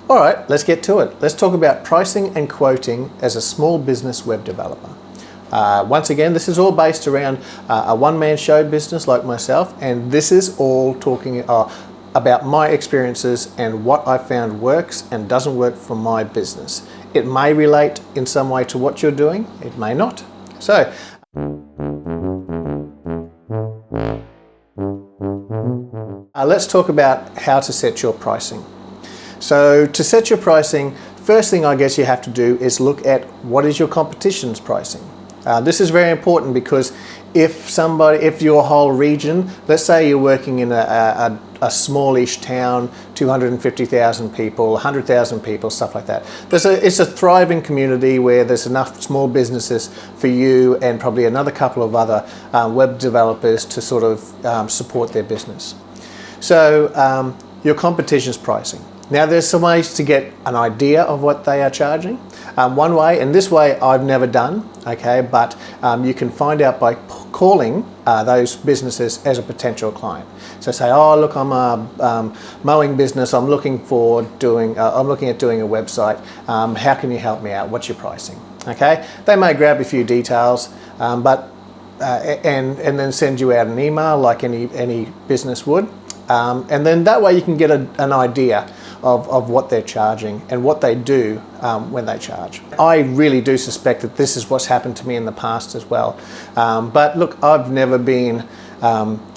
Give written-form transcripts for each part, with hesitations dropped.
All right, let's get to it. Let's talk about pricing and quoting as a small business web developer. Once again, this is all based around a one-man show business like myself, and this is all talking about my experiences and what I found works and doesn't work for my business. It may relate in some way to what you're doing, it may not. So, let's talk about how to set your pricing. So to set your pricing, first thing I guess you have to do is look at what is your competition's pricing. This is very important because if your whole region, let's say you're working in a smallish town, 250,000 people, 100,000 people, stuff like that. It's a thriving community where there's enough small businesses for you and probably another couple of other web developers to sort of support their business. So your competition's pricing. Now there's some ways to get an idea of what they are charging. One way, and this way I've never done, okay, but you can find out by calling those businesses as a potential client. So say, oh look, I'm a mowing business, I'm looking at doing a website, how can you help me out, what's your pricing? Okay, they may grab a few details, and then send you out an email like any business would. And then that way you can get an idea of what they're charging and what they do when they charge. I really do suspect that this is what's happened to me in the past as well. But look, I've never been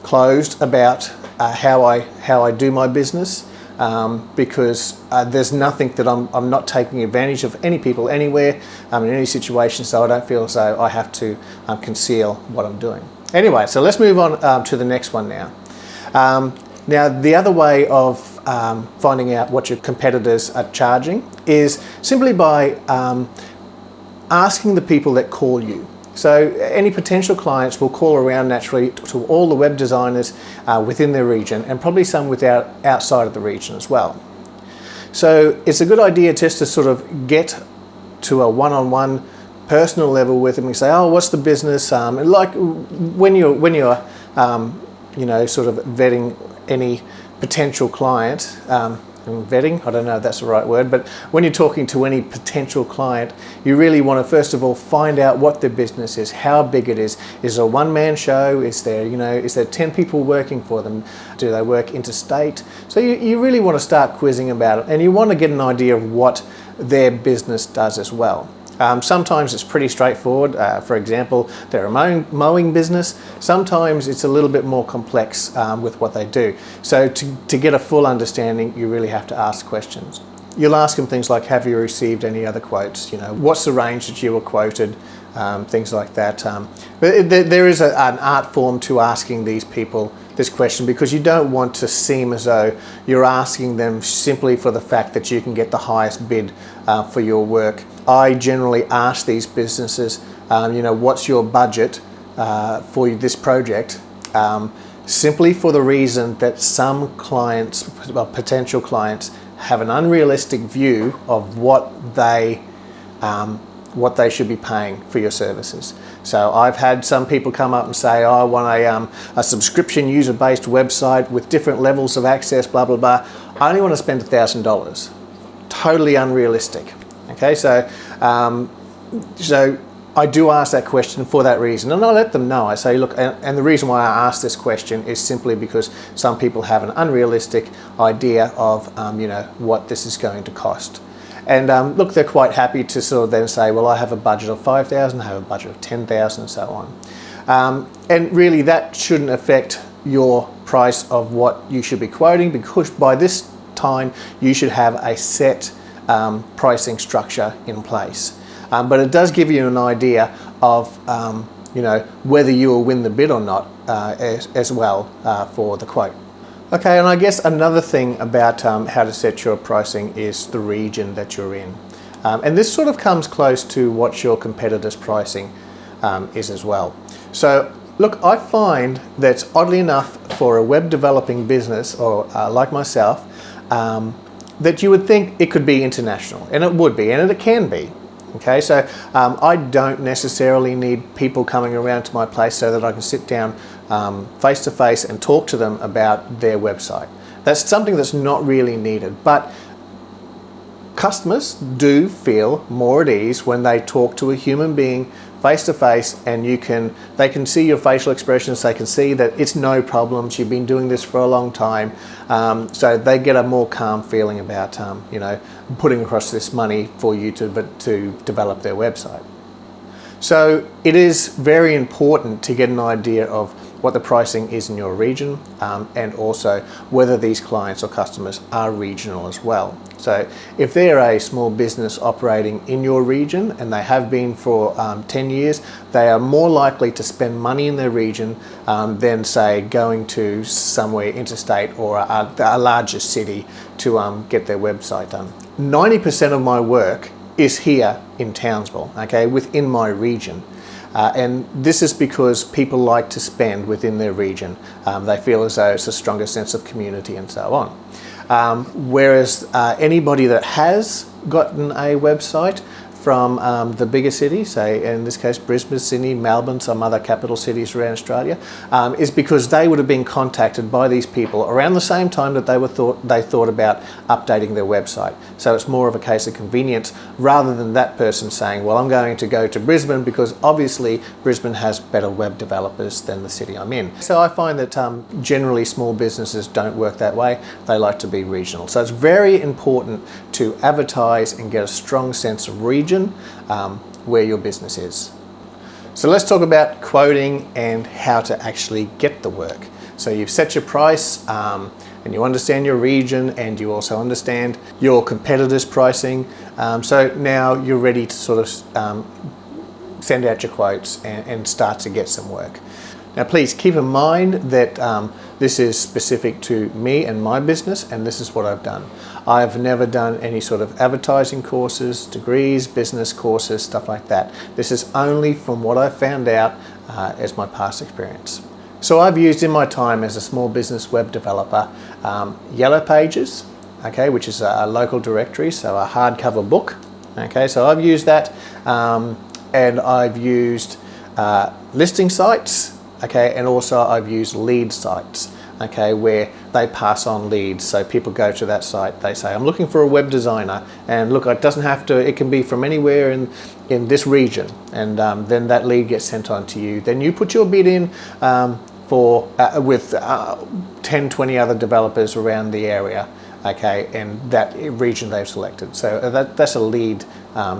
closed about how I do my business because there's nothing that I'm not taking advantage of any people anywhere in any situation, so I don't feel as though I have to conceal what I'm doing. Anyway, so let's move on to the next one now. Now, the other way of finding out what your competitors are charging is simply by asking the people that call you. So any potential clients will call around naturally to all the web designers within their region and probably some outside of the region as well. So it's a good idea just to sort of get to a one-on-one personal level with them and say, oh, what's the business? Like when you're sort of vetting any potential client, vetting, I don't know if that's the right word, but when you're talking to any potential client, you really want to first of all find out what their business is, how big it is it a one-man show, is there 10 people working for them, do they work interstate? So you really want to start quizzing about it, and you want to get an idea of what their business does as well. Sometimes it's pretty straightforward. For example, they're a mowing business. Sometimes it's a little bit more complex with what they do. So to get a full understanding, you really have to ask questions. You'll ask them things like, have you received any other quotes? What's the range that you were quoted? Things like that. But there is an art form to asking these people this question, because you don't want to seem as though you're asking them simply for the fact that you can get the highest bid for your work. I generally ask these businesses, what's your budget for this project? Simply for the reason that some clients, potential clients, have an unrealistic view of what they should be paying for your services. So I've had some people come up and say, oh, I want a subscription user-based website with different levels of access, blah, blah, blah. I only want to spend $1,000. Totally unrealistic. Okay, so I do ask that question for that reason, and I let them know. I say, look, and the reason why I ask this question is simply because some people have an unrealistic idea of, what this is going to cost. And look, they're quite happy to sort of then say, well, I have a budget of $5,000, I have a budget of $10,000, and so on. And really, that shouldn't affect your price of what you should be quoting, because by this time, you should have a set pricing structure in place. But it does give you an idea of, whether you will win the bid or not as well for the quote. Okay, and I guess another thing about how to set your pricing is the region that you're in. And this sort of comes close to what your competitors' pricing is as well. So look, I find that oddly enough, for a web developing business or like myself, that you would think it could be international, and it would be, and it can be. Okay, so I don't necessarily need people coming around to my place so that I can sit down face to face and talk to them about their website. That's something that's not really needed. But customers do feel more at ease when they talk to a human being face to face, and they can see your facial expressions, they can see that it's no problems, you've been doing this for a long time, so they get a more calm feeling about putting across this money for you to develop their website. So it is very important to get an idea of what the pricing is in your region, and also whether these clients or customers are regional as well. So if they're a small business operating in your region and they have been for 10 years, they are more likely to spend money in their region than, say, going to somewhere interstate or a larger city to get their website done. 90% of my work is here in Townsville, okay, within my region. And this is because people like to spend within their region. They feel as though it's a stronger sense of community and so on. Whereas anybody that has gotten a website from the bigger cities, say in this case Brisbane, Sydney, Melbourne, some other capital cities around Australia, is because they would have been contacted by these people around the same time that they thought about updating their website. So it's more of a case of convenience rather than that person saying, well, I'm going to go to Brisbane because obviously Brisbane has better web developers than the city I'm in. So I find that generally small businesses don't work that way. They like to be regional. So it's very important to advertise and get a strong sense of region where your business is. So let's talk about quoting and how to actually get the work. So you've set your price and you understand your region, and you also understand your competitors' pricing. So now you're ready to sort of send out your quotes and start to get some work. Now please keep in mind that this is specific to me and my business, and this is what I've done. I've never done any sort of advertising courses, degrees, business courses, stuff like that. This is only from what I've found out as my past experience. So I've used in my time as a small business web developer Yellow Pages, okay, which is a local directory, so a hardcover book. Okay, so I've used that, and I've used listing sites, okay, and also I've used lead sites, okay, where they pass on leads. So people go to that site, they say, I'm looking for a web designer, and look, it doesn't have to, it can be from anywhere in this region, and then that lead gets sent on to you. Then you put your bid in with 10, 20 other developers around the area, okay, and that region they've selected. So that's a lead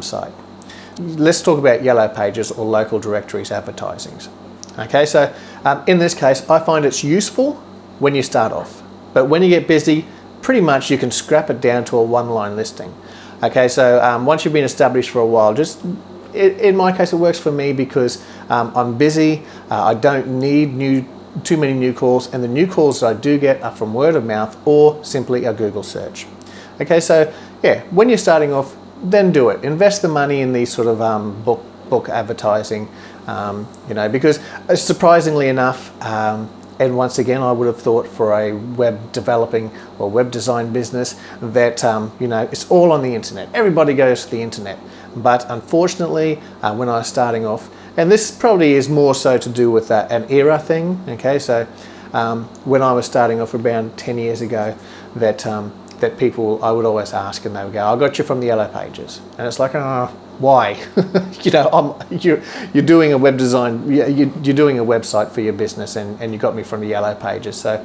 site. Let's talk about Yellow Pages or local directories advertisings. Okay, so in this case, I find it's useful when you start off, but when you get busy, pretty much you can scrap it down to a one-line listing. Okay, so once you've been established for a while, in my case, it works for me because I'm busy. I don't need too many new calls, and the new calls that I do get are from word of mouth or simply a Google search. Okay, so yeah, when you're starting off, then do it. Invest the money in these sort of book advertising, because surprisingly enough, and once again, I would have thought for a web developing or web design business that it's all on the internet. Everybody goes to the internet. But unfortunately, when I was starting off, and this probably is more so to do with an era thing, okay, so when I was starting off around 10 years ago, that people, I would always ask, and they would go, I got you from the Yellow Pages. And it's like, why? You're doing a web design, you're doing a website for your business, and you got me from the Yellow Pages. So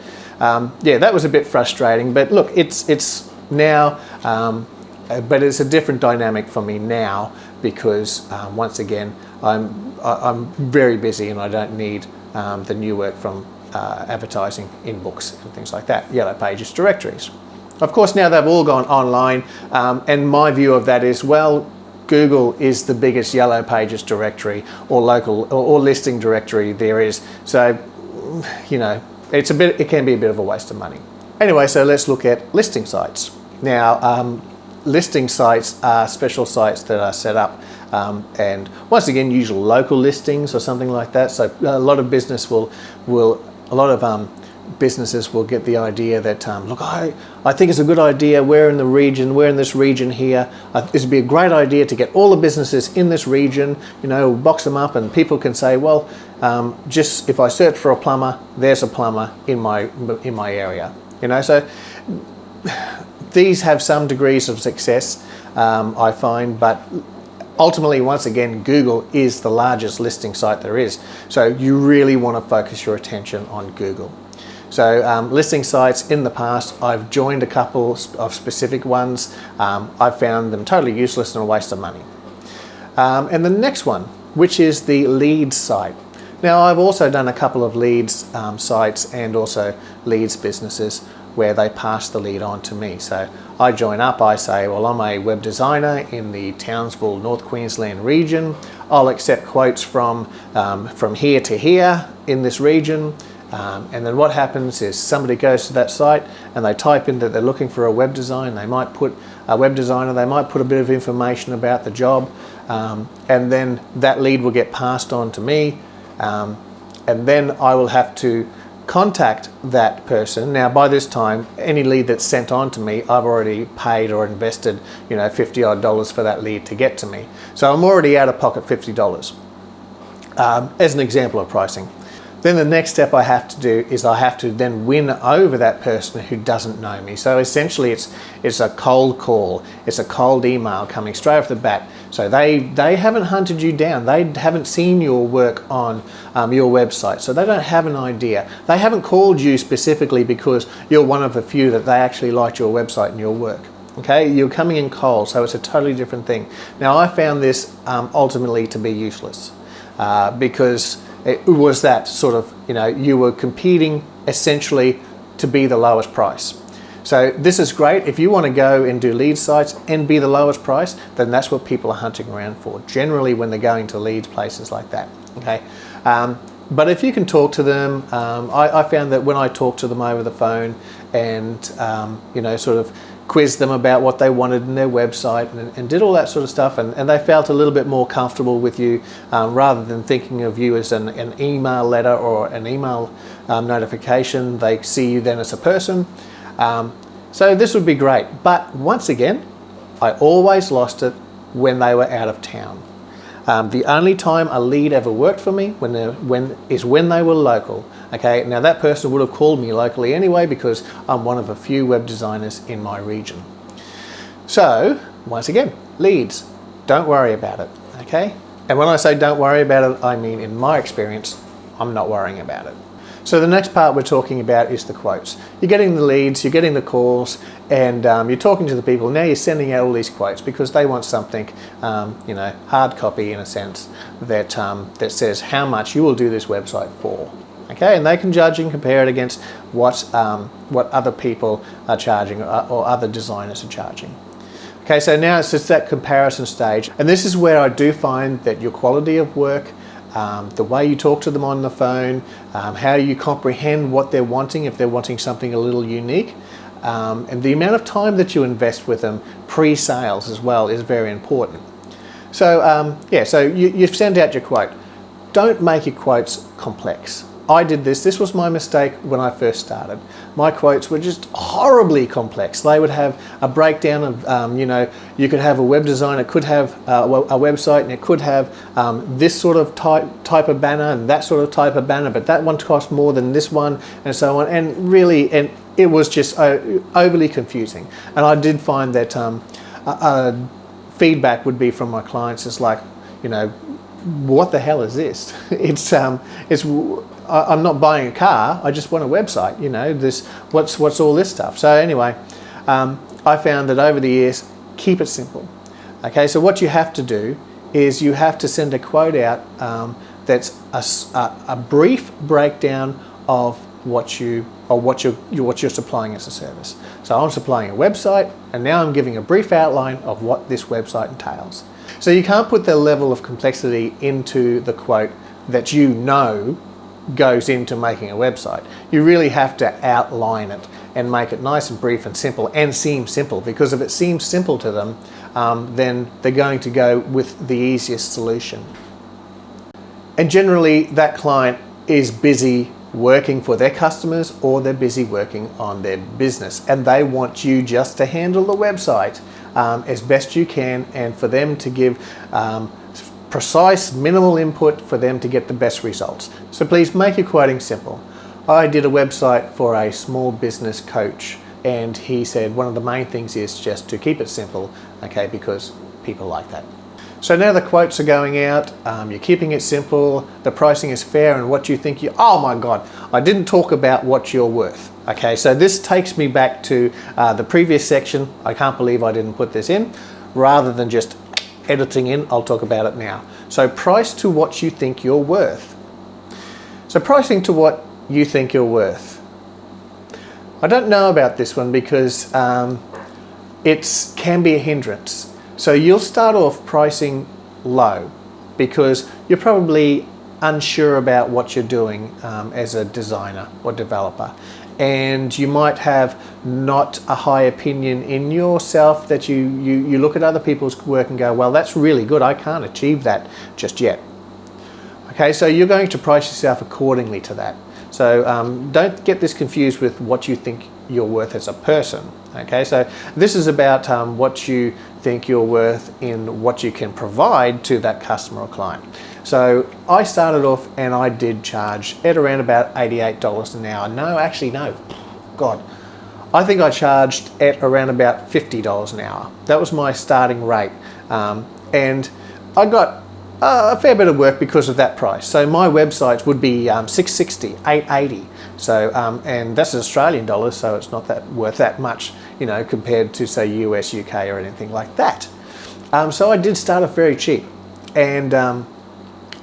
yeah, that was a bit frustrating, but look, it's now, but it's a different dynamic for me now because once again, I'm very busy and I don't need the new work from advertising in books and things like that. Yellow Pages directories. Of course, now they've all gone online, and my view of that is, well, Google is the biggest Yellow Pages directory or local or listing directory there is. So, it can be a bit of a waste of money. Anyway, so let's look at listing sites. Now, listing sites are special sites that are set up, and once again, usually local listings or something like that. So a lot of businesses will get the idea that, look, I think it's a good idea, we're in this region here, this would be a great idea to get all the businesses in this region, box them up, and people can say, well, just if I search for a plumber, there's a plumber in my area. So these have some degrees of success, I find, but ultimately, once again, Google is the largest listing site there is. So you really want to focus your attention on Google. So listing sites in the past, I've joined a couple of specific ones. I've found them totally useless and a waste of money. And the next one, which is the leads site. Now, I've also done a couple of leads sites and also leads businesses where they pass the lead on to me. So I join up, I say, well, I'm a web designer in the Townsville, North Queensland region. I'll accept quotes from here to here in this region. And then what happens is somebody goes to that site and they type in that they're looking for a web design. They might put a web designer, they might put a bit of information about the job, and then that lead will get passed on to me. And then I will have to contact that person. Now, by this time, any lead that's sent on to me, I've already paid or invested, $50 odd for that lead to get to me. So I'm already out of pocket $50 as an example of pricing. Then the next step I have to do is I have to then win over that person who doesn't know me. So essentially it's a cold call, it's a cold email coming straight off the bat. So they haven't hunted you down, they haven't seen your work on your website, so they don't have an idea. They haven't called you specifically because you're one of the few that they actually liked your website and your work. Okay, you're coming in cold, so it's a totally different thing. Now, I found this ultimately to be useless because it was that sort of, you were competing essentially to be the lowest price. So this is great. If you want to go and do lead sites and be the lowest price, then that's what people are hunting around for, generally when they're going to leads places like that. Okay, but if you can talk to them, I found that when I talked to them over the phone and, sort of quizzed them about what they wanted in their website and did all that sort of stuff, and they felt a little bit more comfortable with you rather than thinking of you as an email letter or an email notification. They see you then as a person. So this would be great. But once again, I always lost it when they were out of town. The only time a lead ever worked for me when they were local. Okay, now that person would have called me locally anyway because I'm one of a few web designers in my region. So once again, leads, don't worry about it. Okay, and when I say don't worry about it, I mean in my experience, I'm not worrying about it. So the next part we're talking about is the quotes. You're getting the leads, you're getting the calls, and you're talking to the people. Now you're sending out all these quotes because they want something, hard copy in a sense, that says how much you will do this website for. Okay, and they can judge and compare it against what other people are charging or other designers are charging. Okay, so now it's just that comparison stage, and this is where I do find that your quality of work, the way you talk to them on the phone, how you comprehend what they're wanting, if they're wanting something a little unique, and the amount of time that you invest with them pre-sales as well is very important. So so you send out your quote. Don't make your quotes complex. I did this was my mistake when I first started. My quotes were just horribly complex. They would have a breakdown of, you could have a web design, it could have a website, and it could have this sort of type of banner and that sort of type of banner, but that one cost more than this one, and so on. And really, it was just overly confusing. And I did find that feedback would be from my clients is like, what the hell is this? I'm not buying a car, I just want a website, what's all this stuff? So anyway, I found that over the years, keep it simple. Okay, so what you have to do is you have to send a quote out that's a brief breakdown of what you're supplying as a service. So I'm supplying a website, and now I'm giving a brief outline of what this website entails. So you can't put the level of complexity into the quote that goes into making a website. You really have to outline it and make it nice and brief and simple and seem simple, because if it seems simple to them, then they're going to go with the easiest solution. And generally that client is busy working for their customers, or they're busy working on their business, and they want you just to handle the website as best you can, and for them to give precise, minimal input for them to get the best results. So please make your quoting simple. I did a website for a small business coach and he said one of the main things is just to keep it simple, okay, because people like that. So now the quotes are going out, you're keeping it simple, the pricing is fair, and what you think you, oh my God, I didn't talk about what you're worth. Okay, so this takes me back to the previous section. I can't believe I didn't put this in. Rather than just editing in, I'll talk about it now. So price to what you think you're worth. So pricing to what you think you're worth. I don't know about this one because it can be a hindrance. So you'll start off pricing low because you're probably unsure about what you're doing as a designer or developer. And you might have not a high opinion in yourself that you look at other people's work and go, well, that's really good. I can't achieve that just yet. Okay, so you're going to price yourself accordingly to that. So don't get this confused with what you think you're worth as a person. Okay, so this is about what you think you're worth in what you can provide to that customer or client. So I started off and I did charge at around about $88 an hour. No, actually no, God. I think I charged at around about $50 an hour. That was my starting rate. And I got a fair bit of work because of that price. So my websites would be $660, $880. So, and that's Australian dollars, so it's not that worth that much, you know, compared to say US, UK or anything like that. So I did start off very cheap, and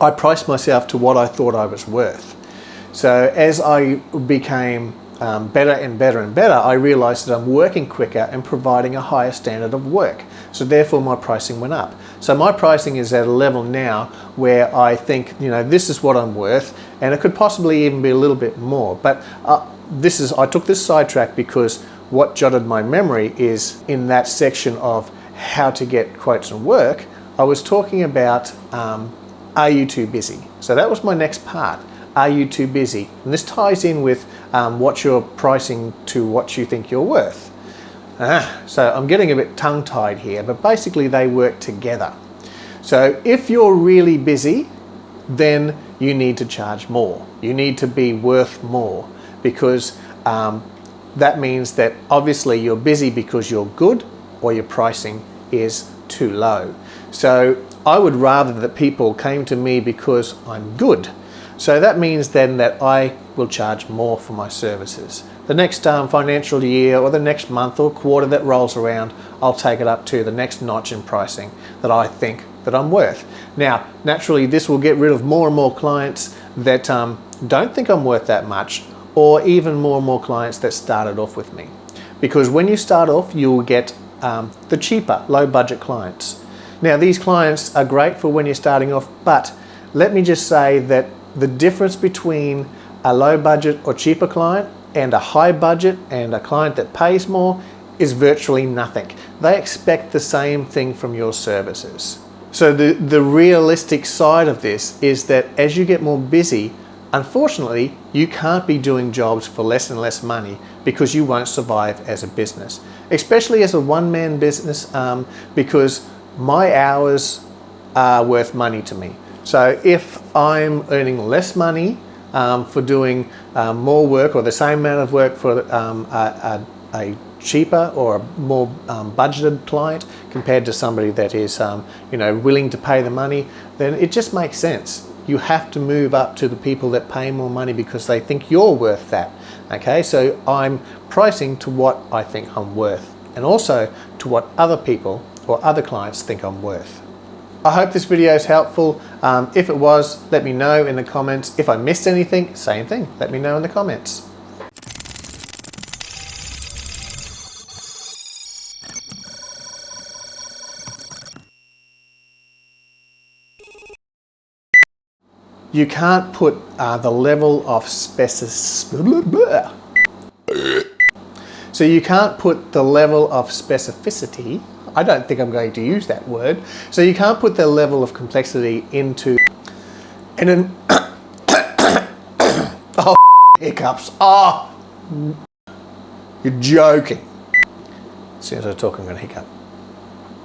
I priced myself to what I thought I was worth. So as I became better and better and better, I realized that I'm working quicker and providing a higher standard of work. So therefore my pricing went up. So my pricing is at a level now where I think, you know, this is what I'm worth, and it could possibly even be a little bit more. But I took this sidetrack because what jotted my memory is in that section of how to get quotes and work, I was talking about, are you too busy? So that was my next part. Are you too busy? And this ties in with what you're pricing to what you think you're worth. So I'm getting a bit tongue-tied here, but basically they work together. So if you're really busy, then you need to charge more. You need to be worth more, because that means that obviously you're busy because you're good or your pricing is too low. So I would rather that people came to me because I'm good. So that means then that I will charge more for my services. The next financial year or the next month or quarter that rolls around, I'll take it up to the next notch in pricing that I think that I'm worth. Now, naturally, this will get rid of more and more clients that don't think I'm worth that much, or even more and more clients that started off with me. Because when you start off, you'll get the cheaper, low budget clients. Now, these clients are great for when you're starting off, but let me just say that the difference between a low budget or cheaper client and a high budget and a client that pays more is virtually nothing. They expect the same thing from your services. So the realistic side of this is that as you get more busy, unfortunately, you can't be doing jobs for less and less money because you won't survive as a business, especially as a one-man business, because my hours are worth money to me. So if I'm earning less money for doing more work or the same amount of work for a cheaper or a more budgeted client compared to somebody that is willing to pay the money, then it just makes sense. You have to move up to the people that pay more money because they think you're worth that. Okay, so I'm pricing to what I think I'm worth, and also to what other people or other clients think I'm worth. I hope this video is helpful. If it was, let me know in the comments. If I missed anything, same thing, let me know in the comments. You can't put the level of So you can't put the level of specificity, I don't think I'm going to use that word, so you can't put the level of complexity into, and then, oh, hiccups, oh, you're joking. As soon as I talk, I'm going to hiccup.